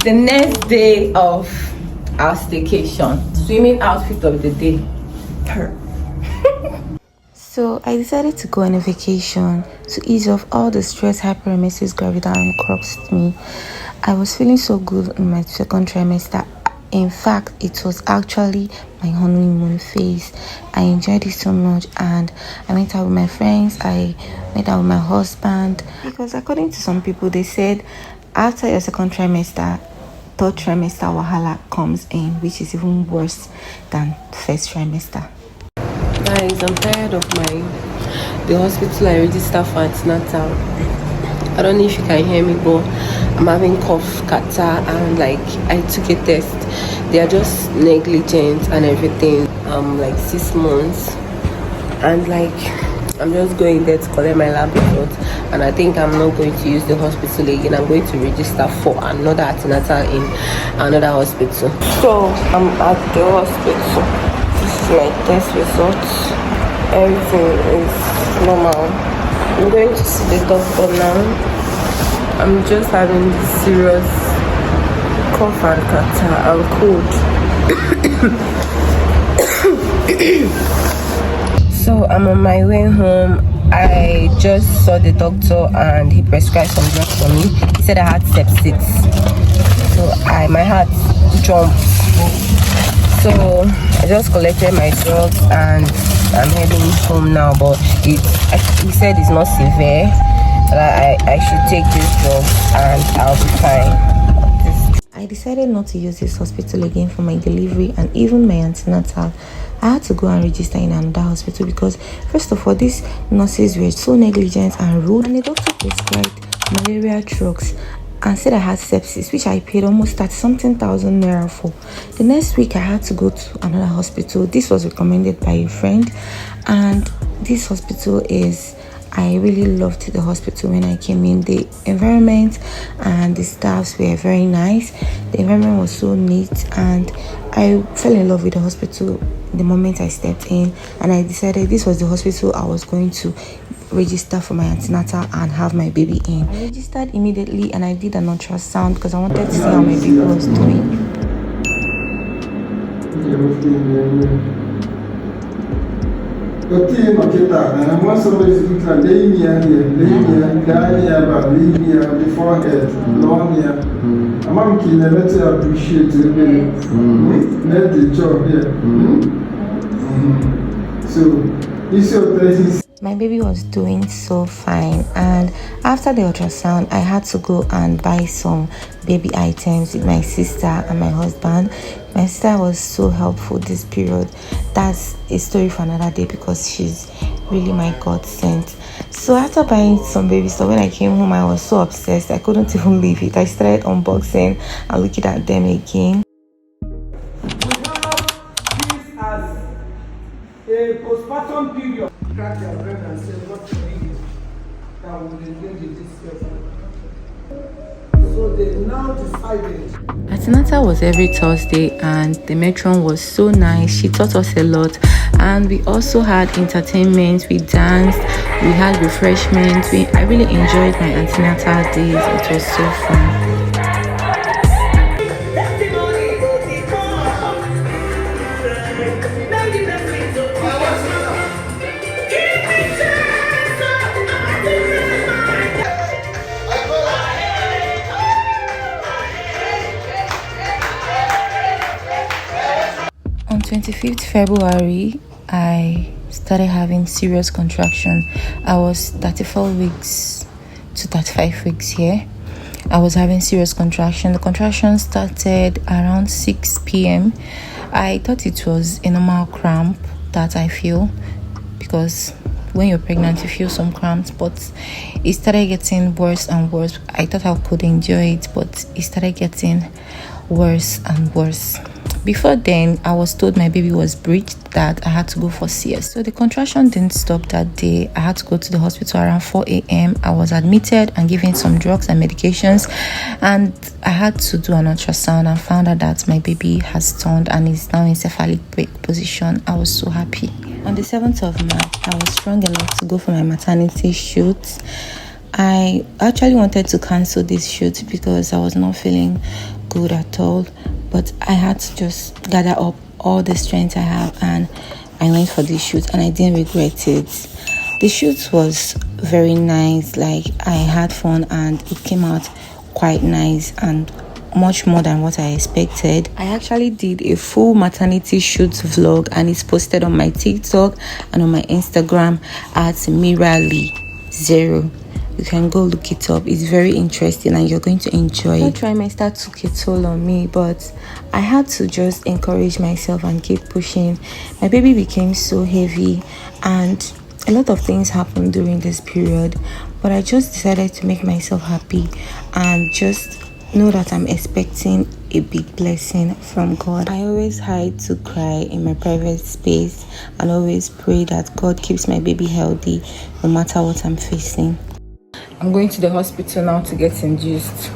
The next day of our staycation, swimming outfit of the day. So I decided to go on a vacation to ease off all the stress Hyperemesis gravidarum crossed me. I was feeling so good in my second trimester. In fact, it was actually my honeymoon phase. I enjoyed it so much, and I went out with my friends. I went out with my husband, because according to some people, they said after your second trimester, third trimester wahala comes in, which is even worse than first trimester. Guys, I'm tired of the hospital I registered for antenatal. I don't know if you can hear me, but I'm having cough, catarrh, and I took a test. They are just negligent and everything. I'm 6 months, and I'm just going there to collect my lab results, and I think I'm not going to use the hospital again. I'm going to register for another antenatal in another hospital. So I'm at the hospital. This is my test results. Everything is normal. I'm going to see the doctor now. I'm just having serious cough and catarrh and cold. So I'm on my way home. I just saw the doctor and he prescribed some drugs for me. He said I had sepsis. So my heart jumped. So I just collected my drugs and I'm heading home now. But he said it's not severe. I should take this drug and I'll be fine. I decided not to use this hospital again for my delivery and even my antenatal. I had to go and register in another hospital because, first of all, these nurses were so negligent and rude, and the doctor prescribed malaria drugs and said I had sepsis, which I paid almost 30-something thousand naira for. The next week, I had to go to another hospital. This was recommended by a friend, and this hospital I really loved the hospital when I came in. The environment and the staffs were very nice. The environment was so neat, and I fell in love with the hospital the moment I stepped in, and I decided this was the hospital I was going to register for my antenatal and have my baby in. I registered immediately and I did an ultrasound because I wanted to see how my baby was doing. My baby was doing so fine, and after the ultrasound I had to go and buy some baby items with my sister and my husband. My sister was so helpful this period. That's a story for another day because she's really my godsend. So after buying some baby stuff, when I came home I was so obsessed I couldn't even leave it. I started unboxing and looking at them again. A postpartum period. Crack your brain and say, what to eat that will engage in this level. So they now decided. Antenatal was every Thursday, and the matron was so nice. She taught us a lot, and we also had entertainment. We danced, we had refreshments. I really enjoyed my antenatal days. It was so fun. On 25th February, I started having serious contraction. I was 34 weeks to 35 weeks here. I was having serious contraction. The contraction started around 6 p.m. I thought it was a normal cramp that I feel, because when you're pregnant you feel some cramps, but it started getting worse and worse. I thought I could endure it, but it started getting worse and worse. Before then, I was told my baby was breached, that I had to go for CS. So the contraction didn't stop that day. I had to go to the hospital around 4 a.m. I was admitted and given some drugs and medications, and I had to do an ultrasound and found out that my baby has turned and is now in cephalic break position. I was so happy. On the 7th of March, I was strong enough to go for my maternity shoot. I actually wanted to cancel this shoot because I was not feeling good at all, but I had to just gather up all the strength I have, and I went for the shoot, and I didn't regret it. The shoot was very nice. Like, I had fun and it came out quite nice and much more than what I expected. I actually did a full maternity shoot vlog, and it's posted on my TikTok and on my Instagram at Mirali0. You can go look it up. It's very interesting and you're going to enjoy it. The trimester took a toll on me, but I had to just encourage myself and keep pushing. My baby became so heavy and a lot of things happened during this period, but I just decided to make myself happy and just know that I'm expecting a big blessing from God. I always hide to cry in my private space and always pray that God keeps my baby healthy no matter what I'm facing. I'm going to the hospital now to get induced.